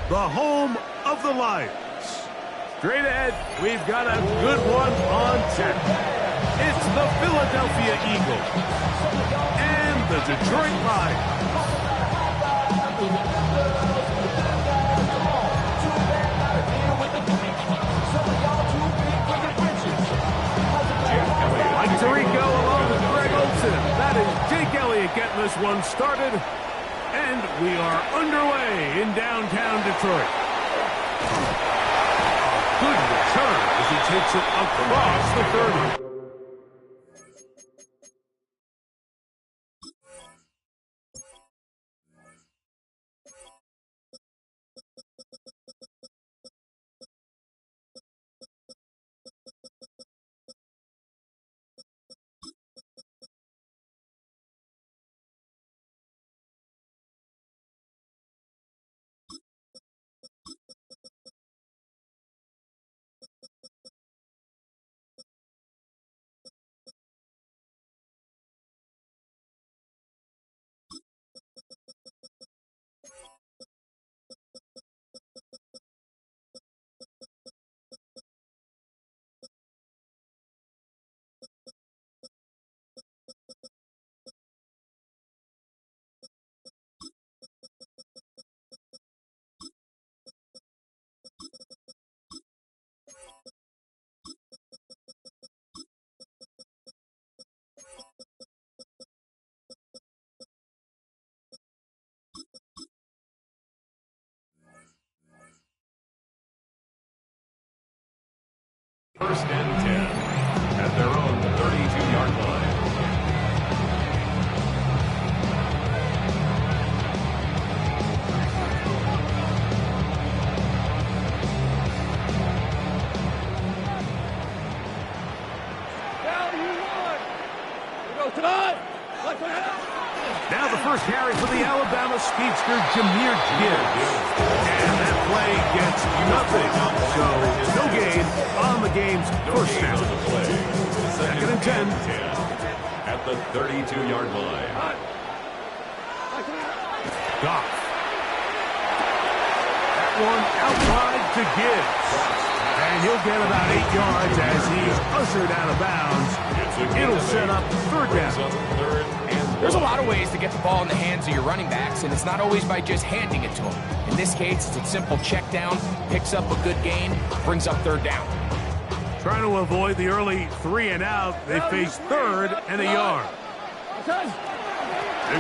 the home of the Lions. Straight ahead, we've got a good one on tap. It's the Philadelphia Eagles and the Detroit Lions. Mike Tirico along with Greg Olsen. That is Jake Elliott getting this one started. And we are underway in downtown Detroit. Good return as he takes it across the 30. First and 10 at their own 32-yard line. Now the first carry for the Alabama speedster, Jahmyr Gibbs. And that play gets nothing. So no gain on the game's first down. Second and 10. At the 32-yard line. Goff. That one out wide to Gibbs. And he'll get about 8 yards as he's ushered out of bounds. It'll set up third down. There's a lot of ways to get the ball in the hands of your running backs, and it's not always by just handing it to them. In this case, it's a simple check down, picks up a good gain, brings up third down. Trying to avoid the early 3 and out, they face third and a yard. They're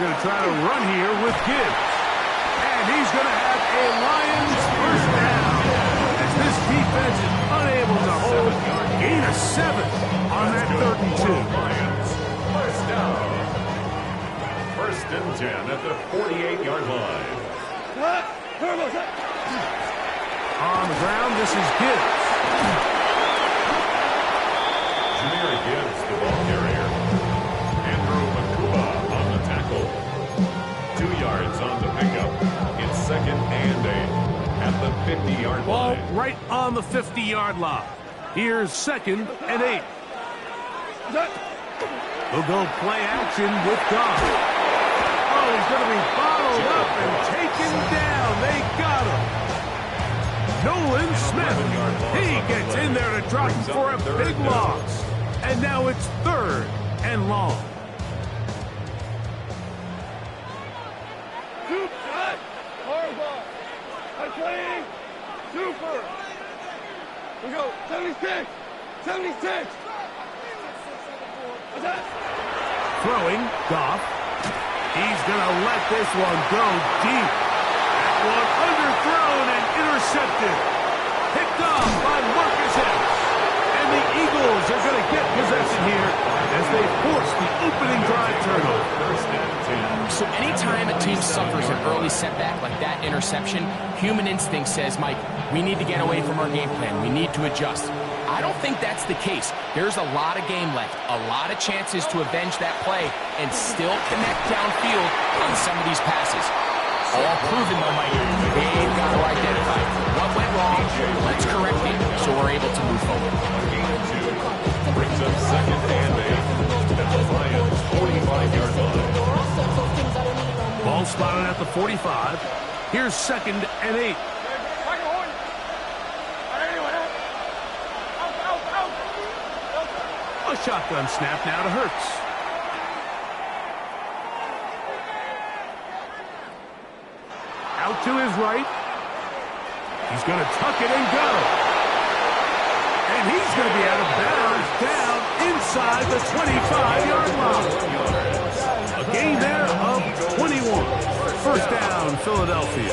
going to try to run here with Gibbs. And he's going to have a Lions first down. As this defense is unable to hold gain of 7 on that 3rd and 2. Lions first down. First and 10 at the 48-yard line. On the ground, this is Gibbs. Jahmyr Gibbs, the ball carrier. Andrew Makuba on the tackle. 2 yards on the pickup. It's second and 8 at the 50-yard Ball line. right on the 50-yard line. Here's second and 8. They'll go play action with Goff. Oh, he's going to be bottled up and taken down. They got him. Nolan Smith. He gets in there to drop for a big loss. And now it's 3rd and long. Super. We go. 76. 76. Throwing, Goff. He's going to let this one go deep. That one underthrown and intercepted. Picked off by Marcus Epps. And the Eagles are going to get possession here as they force the opening drive turnover. So anytime a team suffers an early setback like that interception, human instinct says, Mike, we need to get away from our game plan. We need to adjust. I don't think that's the case. There's a lot of game left, a lot of chances to avenge that play and still connect downfield on some of these passes. All proven, though, Mike. They've got to identify what went wrong, let's correct it so we're able to move forward. Brings up second and 8 at the Lions 45-yard line. Ball spotted at the 45. Here's second and 8. Shotgun snap now to Hurts. Out to his right. He's going to tuck it and go. And he's going to be out of bounds down inside the 25-yard line. A gain there of 21. First down, Philadelphia.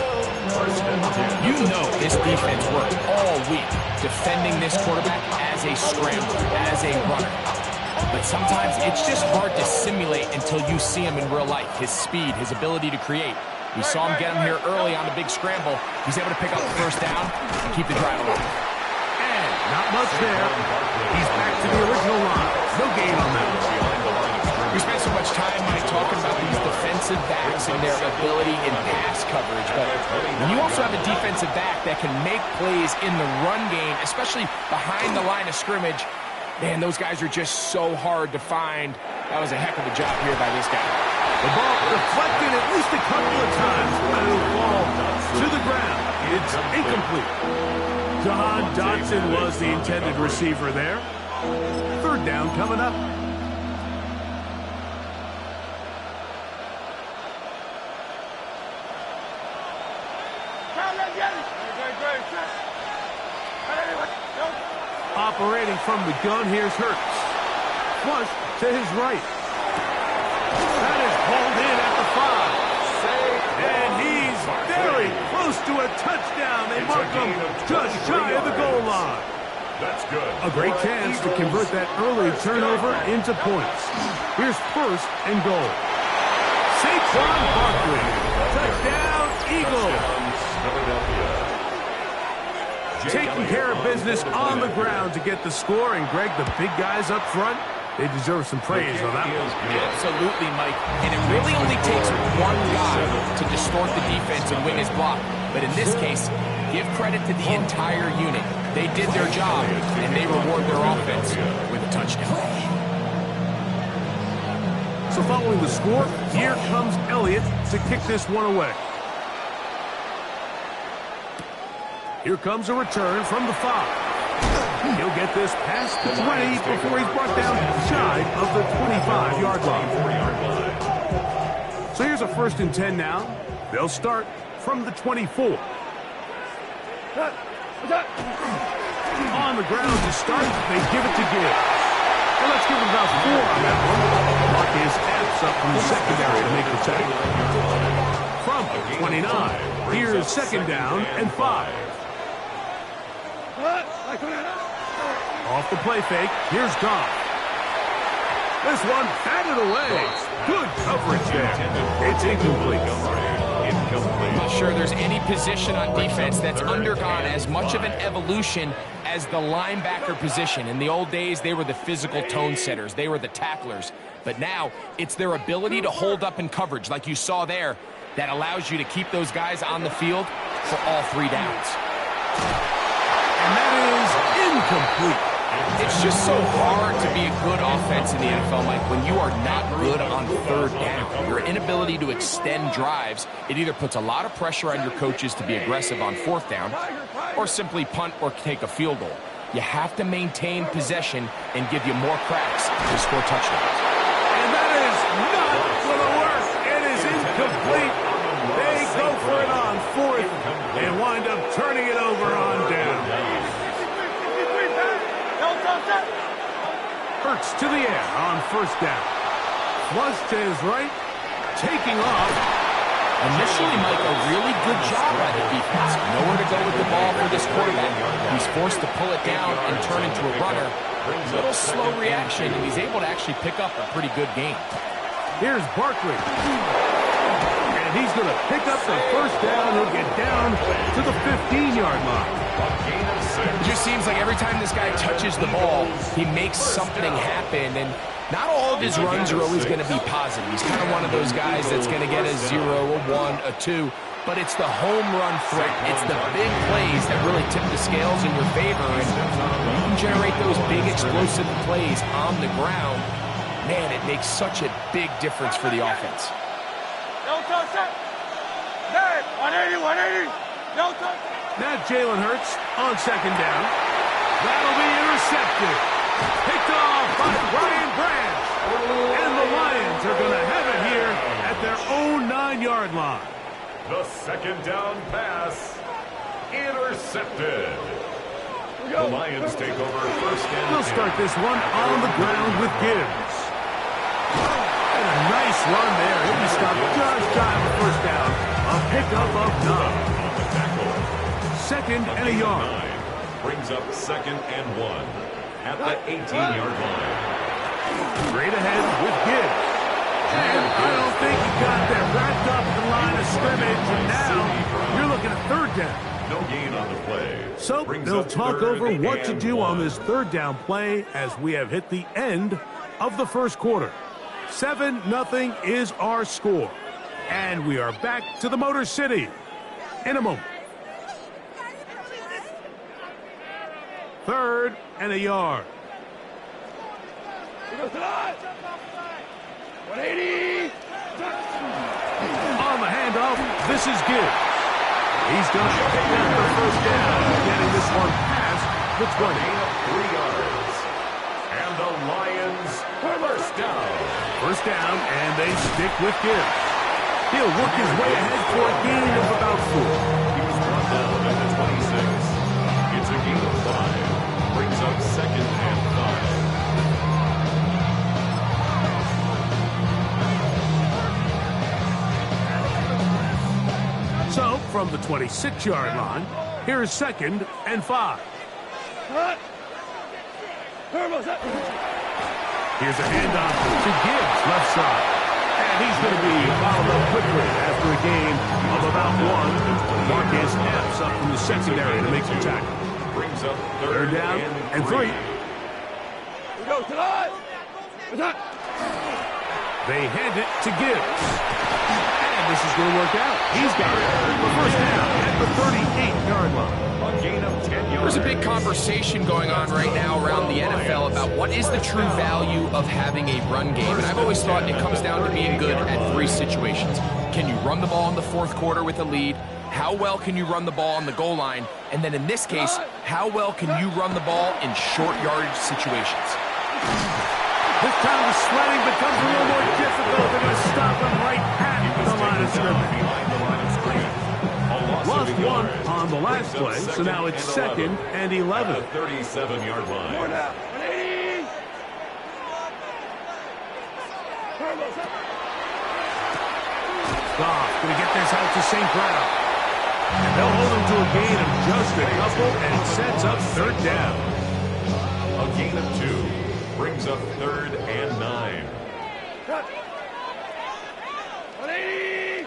You know this defense worked all week defending this quarterback as a scrambler, as a runner. But sometimes it's just hard to simulate until you see him in real life. His speed, his ability to create. We saw him get him here early on the big scramble. He's able to pick up the first down, keep the drive alive. And not much there. He's back to the original line. No gain on that. We spent so much time, Mike, talking about these defensive backs and their ability in pass coverage. But when you also have a defensive back that can make plays in the run game, especially behind the line of scrimmage, man, those guys are just so hard to find. That was a heck of a job here by this guy. The ball deflected at least a couple of times, but it'll fall to the ground. It's incomplete. John Dotson was the intended receiver there. Third down coming up. Operating from the gun, here's Hurts. Flush to his right. That is pulled in at the 5. And he's very close to a touchdown. They mark him just shy of the goal line. That's good. A great chance to convert that early turnover into points. Here's first and goal. Saquon Barkley. Touchdown, Eagles. Taking care of business on the ground to get the score. And, Greg, the big guys up front, they deserve some praise on that one. Absolutely, Mike. And it really only takes one guy to distort the defense and win his block. But in this case, give credit to the entire unit. They did their job, and they reward their offense with a touchdown. So following the score, here comes Elliott to kick this one away. Here comes a return from the 5. He'll get this past the 20 before he's brought down shy of the 25-yard line. So here's a first and 10 now. They'll start from the 24. On the ground to start, they give it to Gibbs. Well, let's give it about 4 on that one. Marcus Epps up from the secondary to make the tackle. From the 29, here's second down and 5. Off the play fake, here's Goff. This one batted away. Good coverage there. It's incomplete. I'm not sure there's any position on defense that's undergone as much of an evolution as the linebacker position. In the old days, they were the physical tone setters. They were the tacklers. But now, it's their ability to hold up in coverage, like you saw there, that allows you to keep those guys on the field for all 3 downs. And that is incomplete. It's just so hard to be a good offense in the NFL, Mike, when you are not good on 3rd down. Your inability to extend drives, it either puts a lot of pressure on your coaches to be aggressive on 4th down or simply punt or take a field goal. You have to maintain possession and give you more cracks to score touchdowns. And that is not going to work. It is incomplete. They go for it on 4th and wind up turning it over on down. Hurts to the air on 1st down. Flush to his right, taking off. Initially, Mike, a really good job by the defense. Nowhere to go with the ball for this quarterback. He's forced to pull it down and turn into a runner. A little slow reaction, and he's able to actually pick up a pretty good game. Here's Barkley. And he's going to pick up the first down. He'll get down to the 15-yard line. It just seems like every time this guy touches the ball, he makes something happen. And not all of his runs are always going to be positive. He's kind of one of those guys that's going to get a 0, a 1, a 2. But it's the home run threat. It's the big plays that really tip the scales in your favor. And when you can generate those big explosive plays on the ground, man, it makes such a big difference for the offense. No touch. 180, 180. No touch. Now Jalen Hurts on 2nd down. That'll be intercepted. Picked off by Brian Branch. And the Lions are going to have it here at their own 9-yard line. The second down pass intercepted. The Lions take over first and They'll start this one on the ground with Gibbs. And a nice run there. He'll be stopped just shy of the first down. A pickup of 9. on the tackle. Second and a yard. Brings up second and 1 at the 18-yard line. Straight ahead with Gibbs. And I don't think he got there. Wrapped up the line of scrimmage. And now you're looking at third down. No gain on the play. So they'll talk over what to do on this third down play as we have hit the end of the first quarter. 7-0 is our score. And we are back to the Motor City in a moment. Third and a yard. 180. On the handoff, this is Gibbs. He's going to pick up the first down, getting this one past the 20. 3 yards. And the Lions first down. First down, and they stick with Gibbs. He'll work his way ahead for a gain of about 4. He was brought down at the 26. It's a gain of 5. Brings up second and 5. So, from the 26-yard line, here is second and 5. Here's a handoff to Gibbs, left side. And he's going to be followed up quickly after a gain of about 1. Marcus Epps up from the secondary to make the tackle. Brings up Third down and 3. They hand it to Gibbs. And this is going to work out. He's got it. The first down at the 38-yard line. A gain of 10 yards. There's a big conversation going on right now around the NFL about what is the true value of having a run game. And I've always thought it comes down to being good at 3 situations. Can you run the ball in the fourth quarter with a lead? How well can you run the ball on the goal line? And then in this case, how well can you run the ball in short yardage situations? This time the sledding becomes a little more difficult. They're going to stop him right at the line of scrimmage. Behind the line of scrimmage. Lost 1 on the last play, so now it's second and 11. At the 37-yard line. Goff going to get this out to St. Brown. And they'll hold him to a gain of just a couple, and it sets up third down. A gain of 2. Brings up third and 9. 180.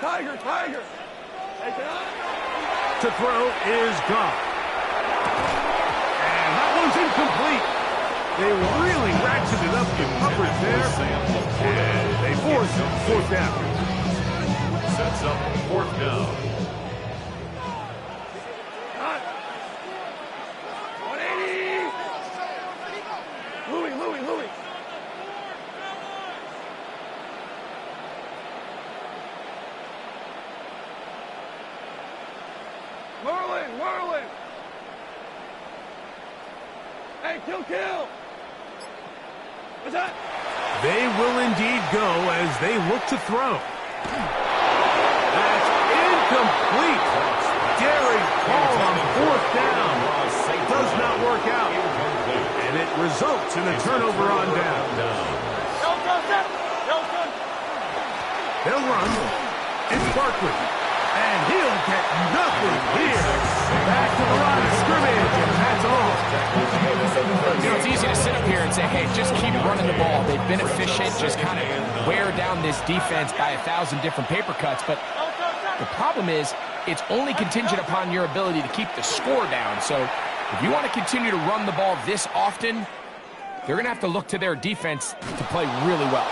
Tiger. To throw is Goff. And that one's incomplete. They really ratcheted up the coverage there. And they force fourth down. Sets up fourth down. 180. Louis. Merlin. Hey, kill. What's that? They will indeed go as they look to throw. That's incomplete. Daring call on fourth down. Does not work out. And it results in a turnover on down. They'll run. It's Barkley. And he'll get nothing here. Back to the line of scrimmage, and that's all. It's easy to sit up here and say, hey, just keep running the ball. They've been efficient, just kind of wear down this defense by 1,000 different paper cuts. But the problem is, it's only contingent upon your ability to keep the score down. So if you want to continue to run the ball this often, they're going to have to look to their defense to play really well.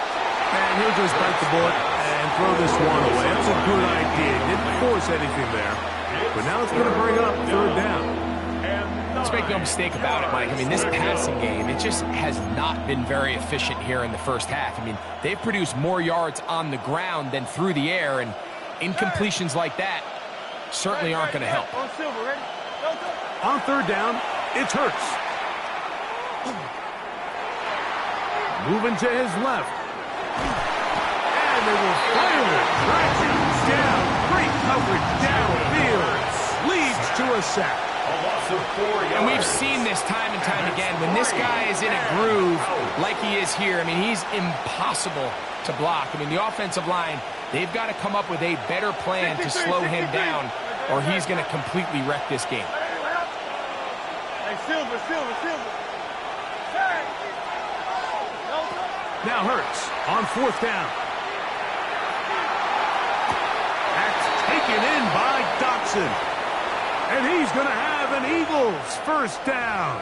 And he'll just bite the bullet and throw this one away. That's a good idea. Didn't force anything there. But now it's going to bring up third down. Let's make no mistake about it, Mike. I mean, this passing game, it just has not been very efficient here in the first half. I mean, they've produced more yards on the ground than through the air, and incompletions like that certainly aren't going to help. On third down, It's Hurts. Moving to his left. And they will finally track him down. Great coverage downfield. Leads to a sack. A loss of 4 yards. And we've seen this time and time again. When this guy is in a groove like he is here, I mean, he's impossible to block. I mean, the offensive line, they've got to come up with a better plan to slow him down, or he's going to completely wreck this game. Hey, Silver. Now Hurts on 4th down. That's taken in by Dotson. And he's going to have an Eagles first down.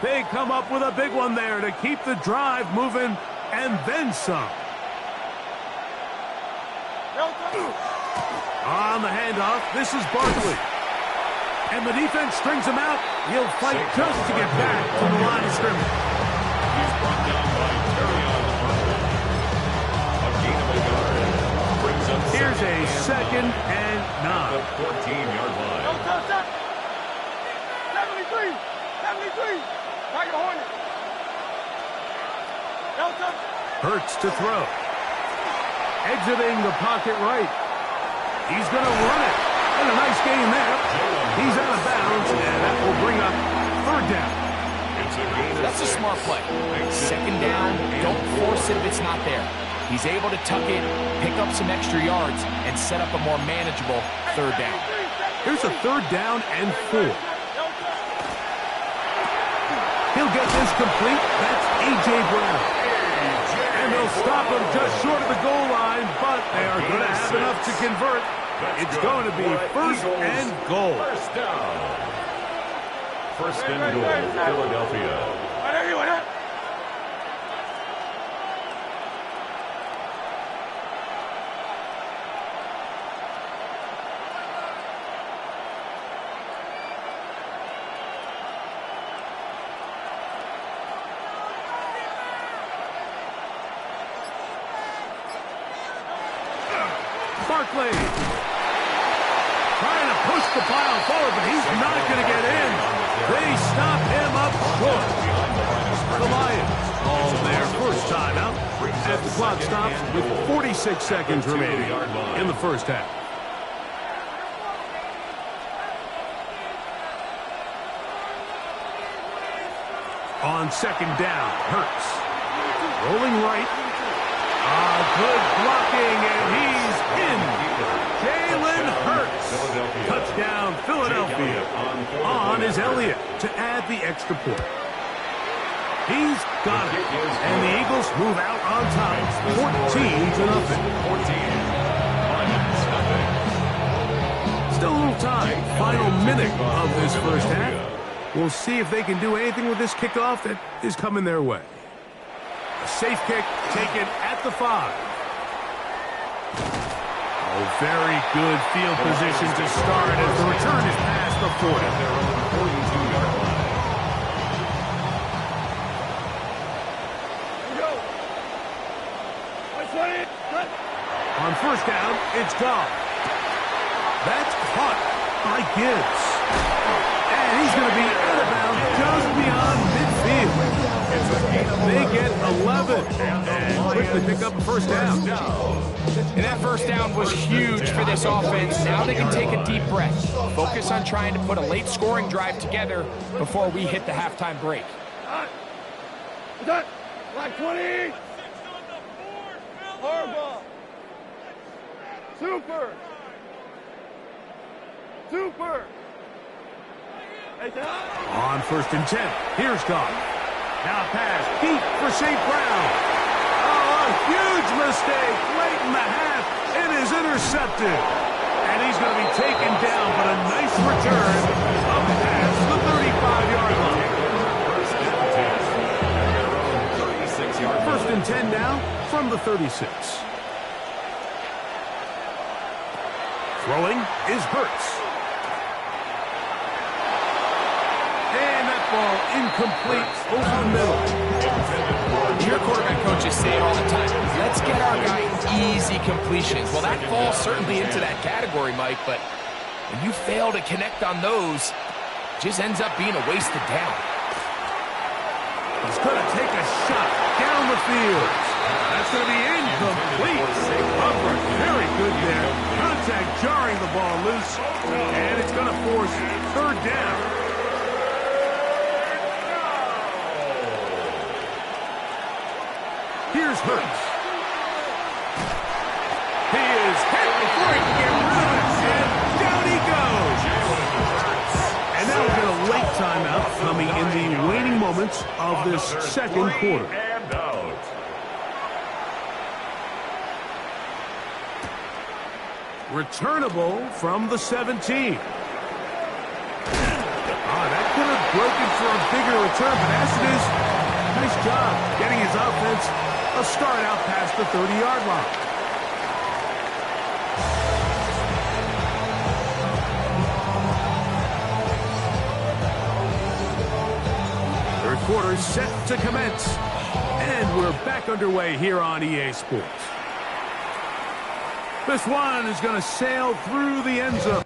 They come up with a big one there to keep the drive moving and then some. On the handoff, this is Barkley. And the defense strings him out. He'll fight just to get back to the line of scrimmage. He's brought down by Here's a 2nd and 9. The 14-yard line. 73. Tiger Hornet. Hurts to throw. Exiting the pocket right. He's going to run it. And a nice gain there. He's out of bounds, and that will bring up 3rd down. That's a smart play. 2nd down, don't force it if it's not there. He's able to tuck it, pick up some extra yards, and set up a more manageable 3rd down. Here's a 3rd down and 4. He'll get this complete. That's A.J. Brown. And they'll stop him just short of the goal line, but they are going to have enough to convert. It's going to be 1st and goal. First down. 1st and goal, Philadelphia. Barkley trying to push the pile forward, but he's not going to get in. They stop him up short. The Lions call their first timeout as the clock stops with 46 seconds remaining in the first half. On 2nd down, Hurts rolling right. Good blocking, and he's in. Jalen Hurts. Touchdown, Philadelphia. On is Elliott to add the extra point. He's got it. And the Eagles move out on top, 14-0. Still a little time. Final minute of this first half. We'll see if they can do anything with this kickoff that is coming their way. A safe kick taken at the 5. Oh, very good field position to start as the return is past the 40. Their own 42-yard line. On 1st down, it's Goff. That's caught by Gibbs. And he's going to be out of bounds just beyond midfield. They get 11 and quickly pick up a 1st down. And that 1st down was huge for this offense. Now they can take a deep breath. Focus on trying to put a late scoring drive together before we hit the halftime break. Black 20. Horrible. Super. On 1st and 10, here's Goff. Now pass deep for St. Brown. Oh, a huge mistake late in the half. It is intercepted. And he's going to be taken down, but a nice return up past the 35-yard line. 1st and 10 now from the 36. Throwing is Hurts. And that ball incomplete over the middle. Your quarterback coaches say it all the time. Let's get our guy easy completions. Well, that falls certainly into that category, Mike, but when you fail to connect on those, just ends up being a wasted down. He's going to take a shot down the field. That's going to be incomplete. Coverage very good there. Contact jarring the ball loose. And it's going to force third down. Here's Hurts. He is hit before he can get rid of it. And down he goes. And now we'll get a late timeout coming in the waning moments of this second quarter. And out. Returnable from the 17. That could have broken for a bigger return, but as it is, nice job getting his offense a start out past the 30-yard line. Third quarter set to commence, and we're back underway here on EA Sports. This one is going to sail through the end zone.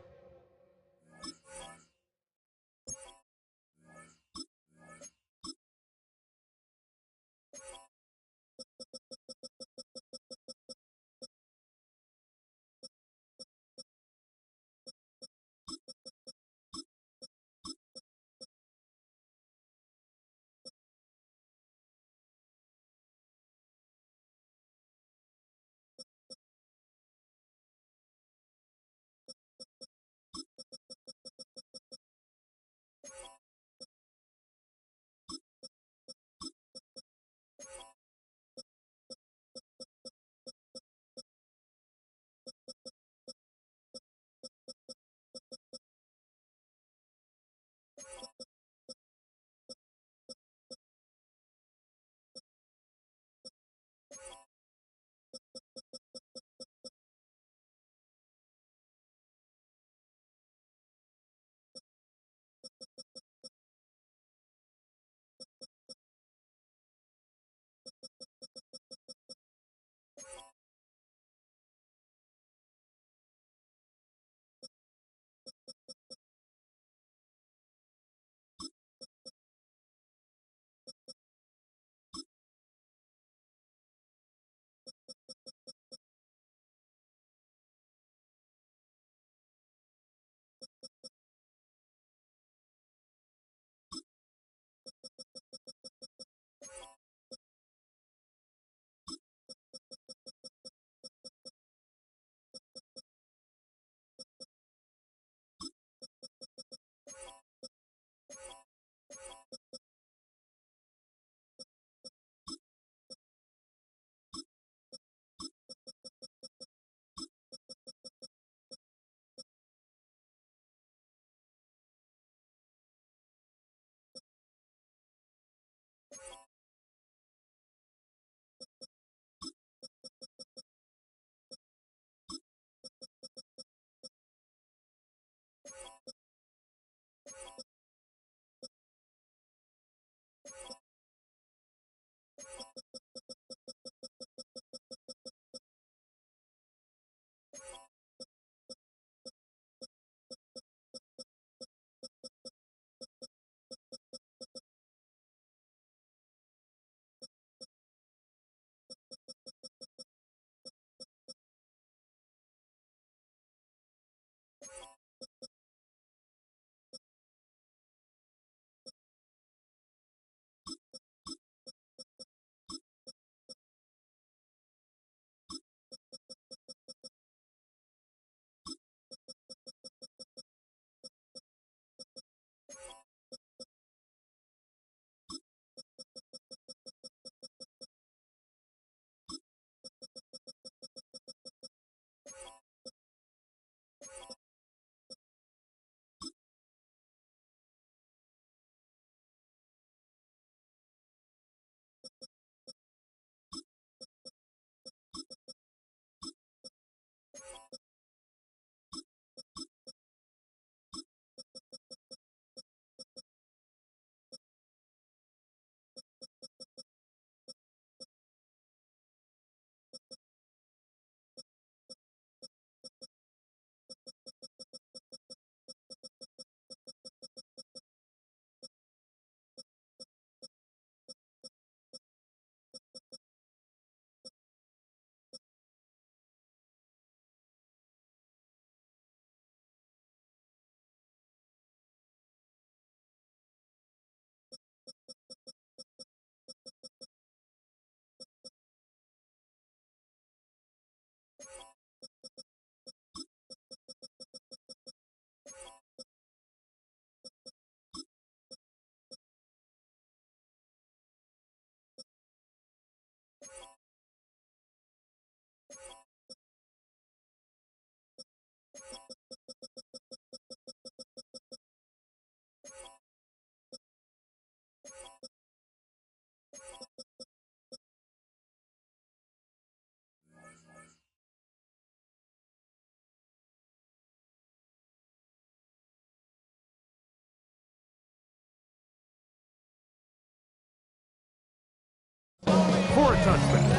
for a touchback.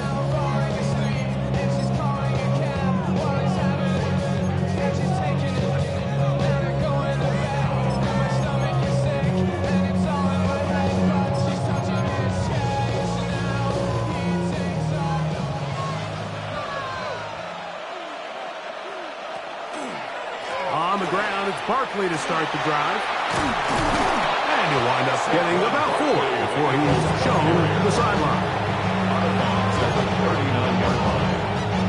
On the ground, it's Barkley to start the drive. And he'll wind up getting about 4 before he's shown the sideline. Autobots at the 39-yard line.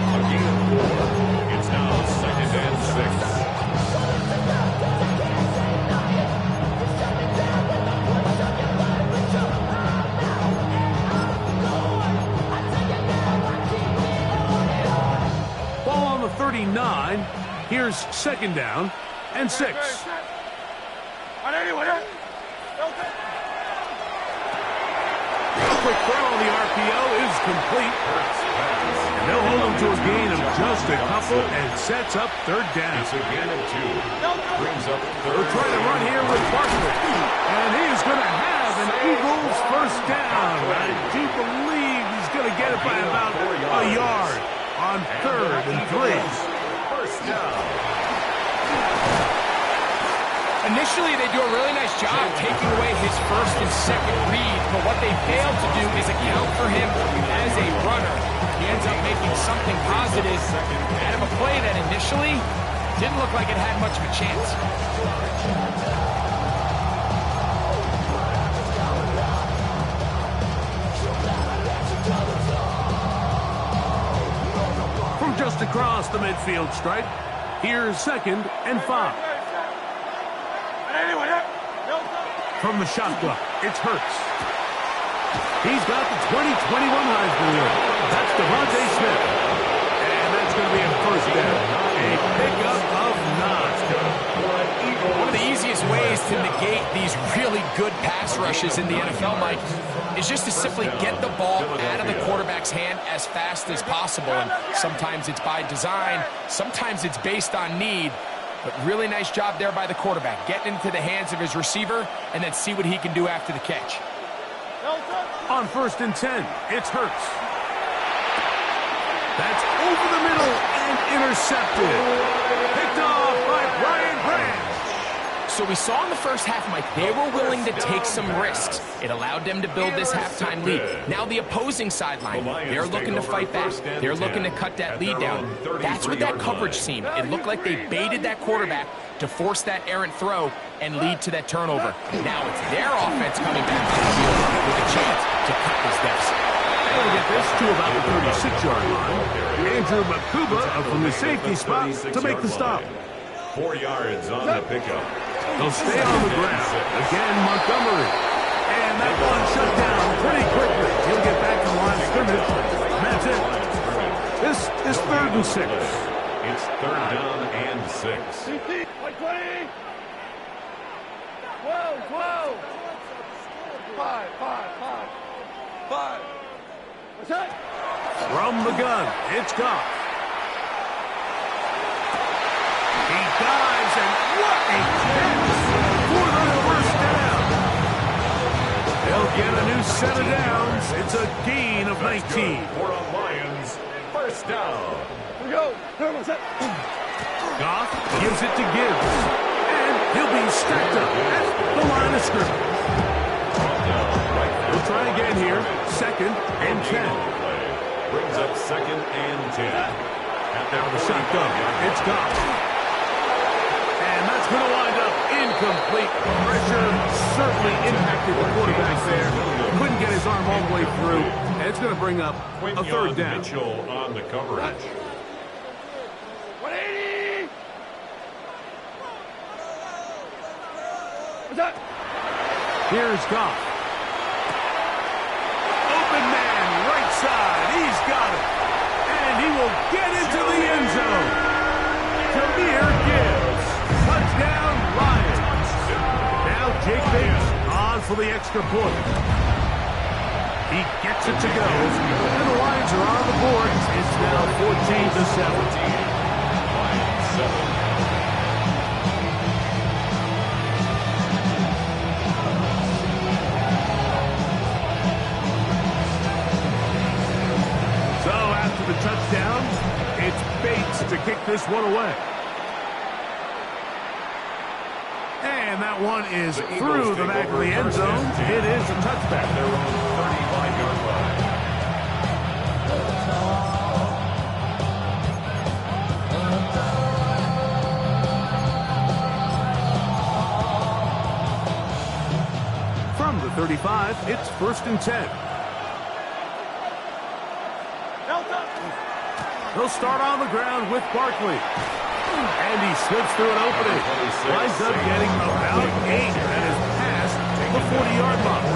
A gain of 4. It's now 2nd and 6. Ball on the 39. Here's 2nd down and 6. A quick throw on the RPO is complete. And they'll hold him to a gain of just a couple and sets up 3rd down. It's a gain of 2. Brings up 3rd. They'll try to run here with Barkley. And he's going to have an Eagles 1st down. I do believe he's going to get it by about a yard on 3rd and 3. Initially, they do a really nice job taking away his 1st and 2nd read, but what they failed to do is account for him as a runner. He ends up making something positive out of a play that initially didn't look like it had much of a chance. From just across the midfield stripe, here's 2nd and 5. From the shotgun, it's Hurts. He's got the 2021 Heisman winner. That's Devontae Smith. And that's going to be a 1st down. A pickup of 9. One of the easiest ways to negate these really good pass rushes in the NFL, Mike, is just to simply get the ball out of the quarterback's hand as fast as possible. And sometimes it's by design, sometimes it's based on need. But really nice job there by the quarterback. Getting into the hands of his receiver and then see what he can do after the catch. On 1st and 10, it's Hurts. That's over the middle and intercepted. Picked off by Brian Branch. So we saw in the first half, Mike, they were willing to take some risks. It allowed them to build this halftime lead. Now the opposing sideline, they're looking to fight back. They're looking to cut that lead down. That's what that coverage seemed. It looked like they baited that quarterback to force that errant throw and lead to that turnover. Now it's their offense coming back to the field with a chance to cut this deficit. They'll get this to about the 36-yard line. Andrew Makuba from the safety spot to make the stop. 4 yards on the pickup. They'll stay on the ground. Again, Montgomery. And that one shut down pretty quickly. He'll get back to the line of scrimmage. And that's it. This is 3rd and 6. It's 3rd down and 6. 20. 12, 12. 5. What's that? From the gun, it's Goff. He dives, and what a catch for the 1st down. They'll get a new set of downs. It's a gain of 19. For the Lions, 1st down. Here we go. What's that? Goff gives it to Gibbs, and he'll be stacked up at the line of scrimmage. We'll try again here. 2nd and 10. Brings up 2nd and 10. Now the shotgun. It's Goff. And that's going to wind up incomplete. Pressure certainly impacted the quarterback there. Couldn't get his arm all the way through. And it's going to bring up a 3rd down. Mitchell on the coverage. 180. What's that? Here's Goff. Open man, right side. He's got it. And he will get into the end zone. Jahmyr Gibbs. Touchdown, Lions. Now Jake Bates on for the extra point. He gets it to go. And the Lions are on the board. It's now 14-17. Lions 7. this one away. And that one is through the back of the end zone. It is a touchback. Their own 35-yard line. From the 35, it's 1st and 10. He'll start on the ground with Barkley. And he slips through an opening. Winds up getting about 8 and is past the 40-yard line.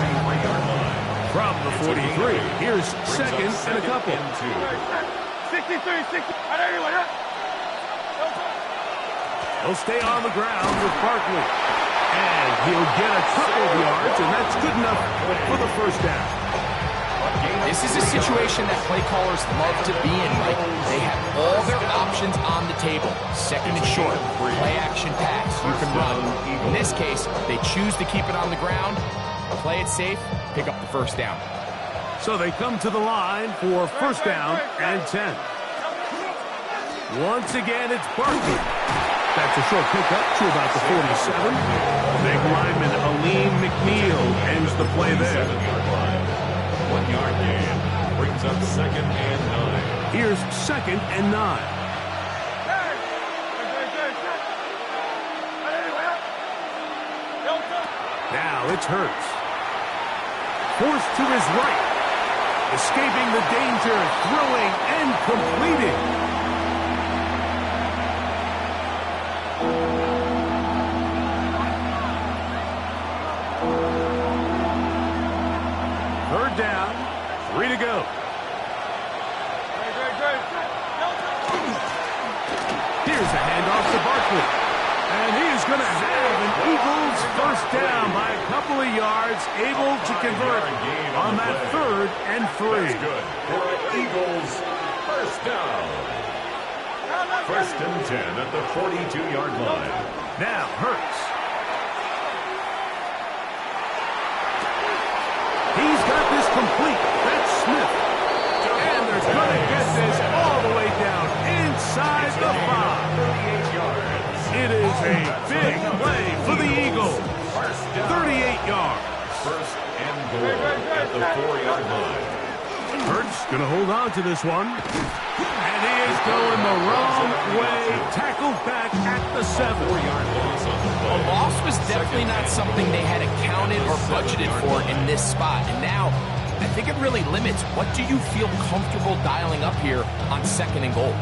From the 43, here's 2nd and a couple. 63, 60. He'll stay on the ground with Barkley. And he'll get a couple of yards, and that's good enough for the first down. This is a situation that play callers love to be in, Mike. They have all their options on the table. 2nd and short, play action pass, you can run. In this case, they choose to keep it on the ground, play it safe, pick up the first down. So they come to the line for 1st down and 10. Once again, it's Barkley. That's a short pickup to about the 47. Big lineman Aleem McNeil ends the play there. 1-yard gain brings up 2nd and 9. Here's 2nd and 9. Now it's Hurts. Forced to his right. Escaping the danger, throwing and completing. Third down, 3 to go. Here's a handoff to Barkley. And he is going to have an Eagles first down by a couple of yards, able to convert on that 3rd and 3. That's good for Eagles first down. 1st and 10 at the 42-yard line. Now Hurts. He's got this complete. That's Smith. And they're going to get this all the way down inside the 5. 38 yards. It is a big play for the Eagles. 38 yards. 1st and goal at the 4-yard line. Hurts going to hold on to this one. And he is going the wrong way. Tackled back at the 7. 4-yard loss on the play. A loss was definitely not something they had accounted or budgeted for in this spot. And now, I think it really limits what do you feel comfortable dialing up here on 2nd and goal.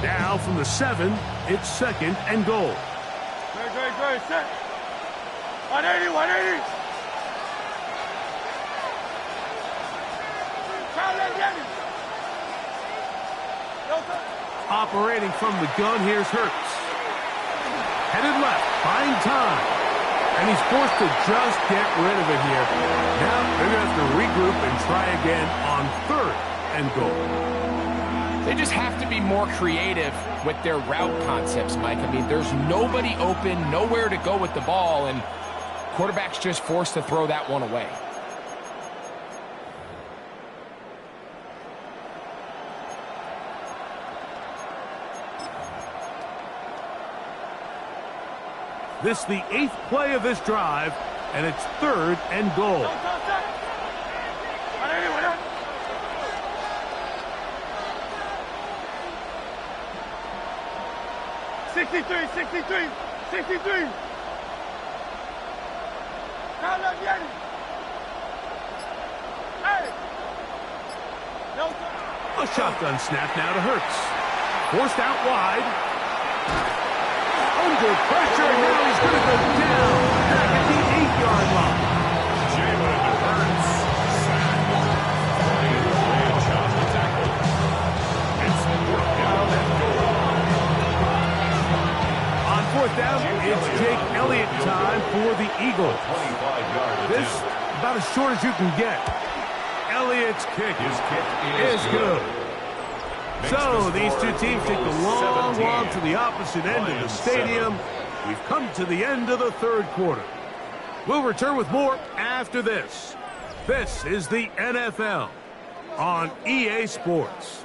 Now from the 7, it's 2nd and goal. Great, set. 180, 180. Operating from the gun, here's Hurts. Headed left, buying time. And he's forced to just get rid of it here. Now they're going to have to regroup and try again on 3rd and goal. They just have to be more creative with their route concepts, Mike. I mean, there's nobody open, nowhere to go with the ball, and quarterback's just forced to throw that one away. This the 8th play of this drive, and it's 3rd and goal. 63. A shotgun snap now to Hurts. Forced out wide. Under pressure, now he's going to go down back at the 8-yard line. Jalen Hurts sacked. Fine range on the tackle. It's 4th down and goal. On 4th down, it's Jake Elliott time for the Eagles. 25-yard This about as short as you can get. Elliott's kick is good. So these two teams take the long walk to the opposite end of the stadium. We've come to the end of the 3rd quarter. We'll return with more after this. This is the NFL on EA Sports.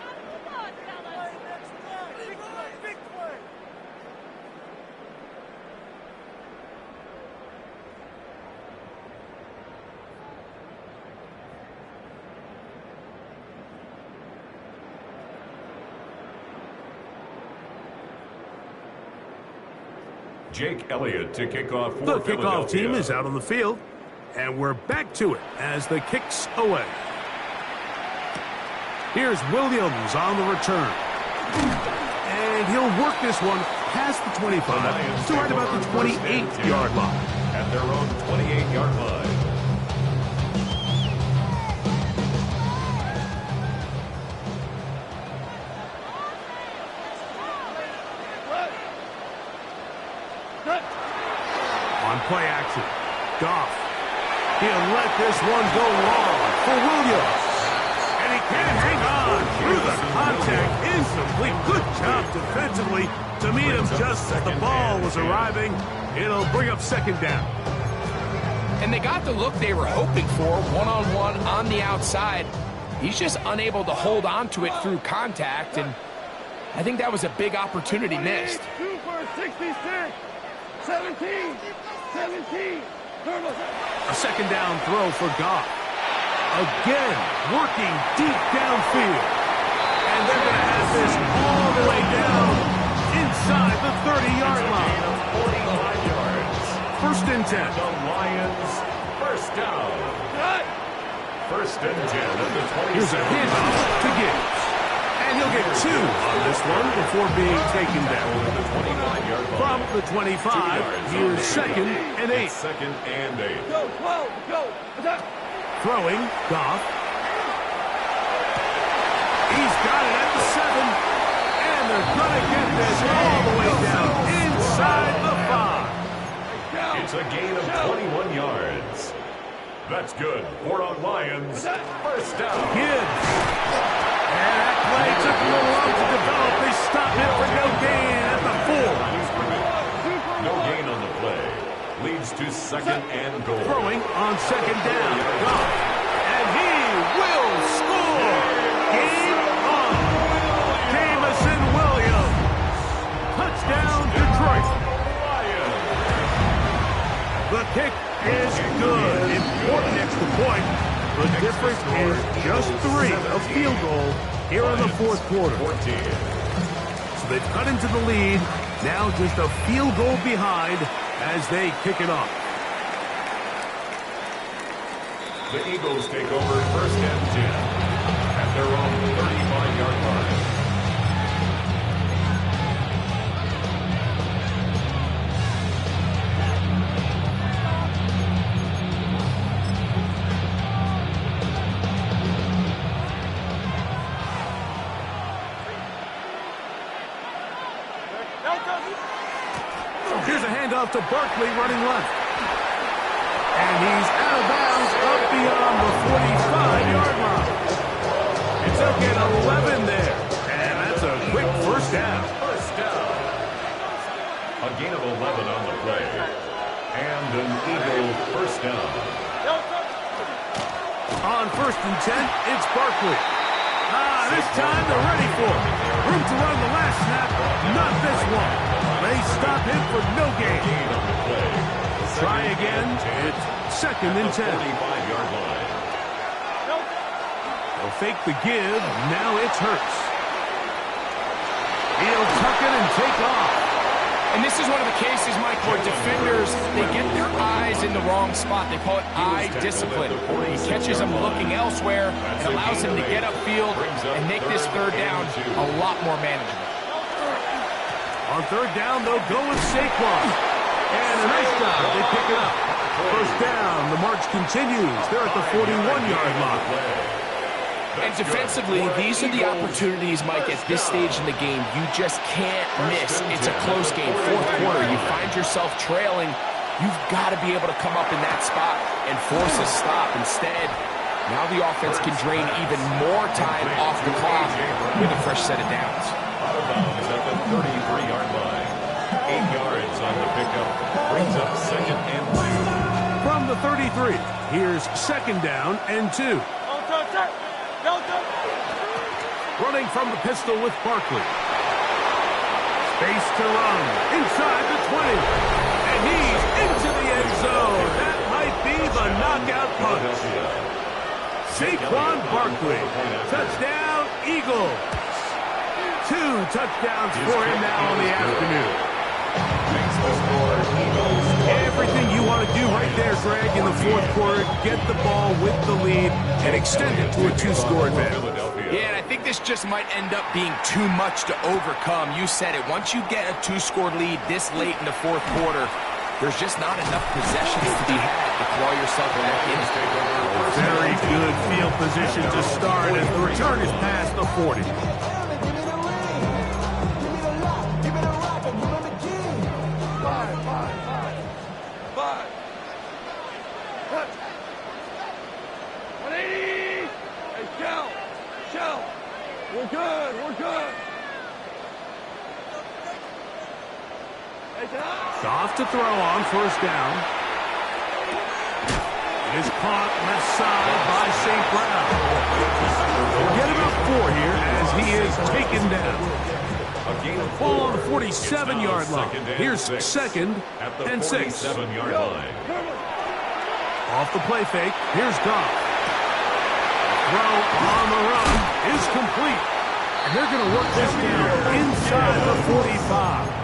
Jake Elliott to kick off for The kickoff Philadelphia. team is out on the field, and we're back to it as the kick's away. Here's Williams on the return. And he'll work this one past the 25 to right about the 28-yard line. At their own 28-yard line. On play action, Goff. He'll let this one go long for Williams. And he can't hang on through the contact. Incomplete. Good job defensively to meet him just as the ball was arriving. It'll bring up second down. And they got the look they were hoping for, one-on-one on the outside. He's just unable to hold on to it through contact, and I think that was a big opportunity missed. 2 for 66. 17. 17. A second down throw for Goff. Again, working deep downfield. And they're going to have this all the way down inside the 30-yard line. 45 yards. First and 10. The Lions, first down. First and 10 at the 27. Here's a handoff to Gibbs. And he'll get 2 on this one before being taken down. The 25-yard line. From the 25, here's second and 8. Second and 8. Go, 12, go. Attack. Throwing, Goff. He's got it at the 7. And they're going to get this all the way down inside the 5. It's a gain of 21 yards. That's good for our Lions. First down. Gibbs. And that play took a little long to develop. They stop it for no gain at the 4. No gain on the play. Leads to second and goal. Throwing on second down. Goff. And he will score. Game on. Jamison Williams. Touchdown, Detroit. The kick is good. Important extra point. The difference is just 3, a field goal here in the fourth quarter. 14. So they've cut into the lead. Now just a field goal behind as they kick it off. The Eagles take over first and 10 at their own 35-yard line. Here's a handoff to Barkley running left. And he's out of bounds up beyond the 45-yard line. It's up at 11 there. And that's a quick first down. First down. A gain of 11 on the play. And an Eagle first down. On first and 10, it's Barkley. This time they're ready for it. Room to run the last snap. Not this one. They stop him for no gain. Gain on the play. Try again. It's second and 10. 45-yard line. They'll fake the give. Now it's Hurts. He'll tuck it and take off. And this is one of the cases, Mike, where defenders, they get their eyes in the wrong spot. They call it eye discipline. He catches them looking elsewhere. It allows him to get upfield and make this third down a lot more manageable. On third down, they'll go with Saquon. And a nice job. They pick it up. First down. The march continues. They're at the 41-yard line. And defensively, these are the opportunities, Mike, at this stage in the game you just can't miss. It's a close game. Fourth quarter, you find yourself trailing. You've got to be able to come up in that spot and force a stop. Instead, now the offense can drain even more time off the clock with a fresh set of downs. Out of bounds at the 33-yard line. 8 yards on the pickup. Brings up second and 2. from the 33. Here's second down and 2. Running from the pistol with Barkley. Space to run inside the 20. And he's into the end zone. That might be the knockout punch. Saquon Barkley. Touchdown, Eagles. 2 touchdowns for him now on the afternoon. Makes the score Eagles. Everything you want to do right there, Greg, in the fourth quarter, get the ball with the lead and extend it to a 2-score advantage. Yeah, and I think this just might end up being too much to overcome. You said it. Once you get a 2-score lead this late in the fourth quarter, there's just not enough possessions to be had to claw yourself back in. Very good field position to start as the return is past the 40. Five. 180. Hey, Shell. We're good. Hey, Goff to throw on first down. It is caught left side by St. Brown. They'll get about 4 here as he is taken down. Ball on the 47-yard line. Here's second and 6. 47-yard line. Off the play fake. Here's Goff. Throw on the run is complete. And they're going to work this down inside the 45.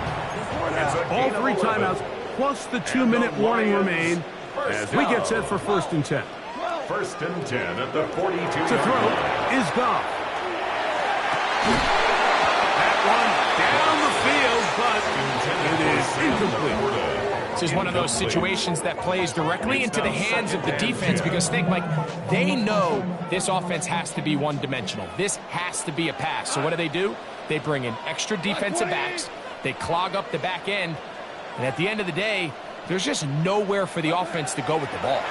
All 3 timeouts plus the 2-minute warning remain as we get set for first and 10. First and 10 at the 42. To throw is Goff. That one down the field, but it is incomplete. This is one of those situations that plays directly into the hands of the defense because think, Mike, they know this offense has to be one-dimensional. This has to be a pass. So what do? They bring in extra defensive backs. They clog up the back end. And at the end of the day, there's just nowhere for the offense to go with the ball.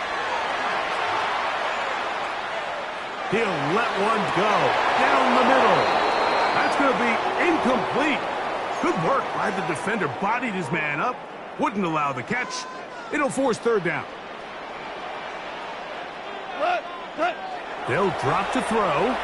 He'll let one go down the middle. That's going to be incomplete. Good work by the defender. Bodied his man up. Wouldn't allow the catch. It'll force third down. They'll drop to throw.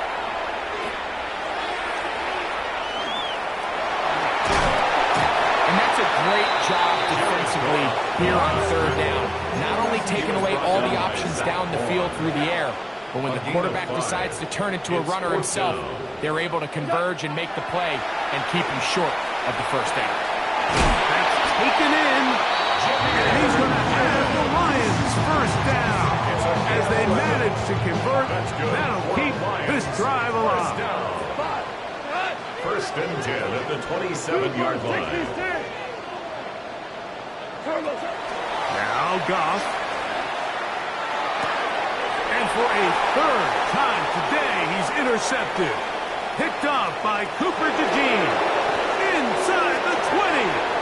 And that's a great job defensively here on third down. Not only taking away all the options down the field through the air, but when the quarterback decides to turn into a runner himself, they're able to converge and make the play and keep him short of the first down. That's taken in, and he's going to have the Lions first down. As they manage to convert, that'll keep this drive alive. First and 10 at the 27-yard line. Now Goff. And for a third time today, he's intercepted. Picked up by Cooper DeJean. Inside the 20.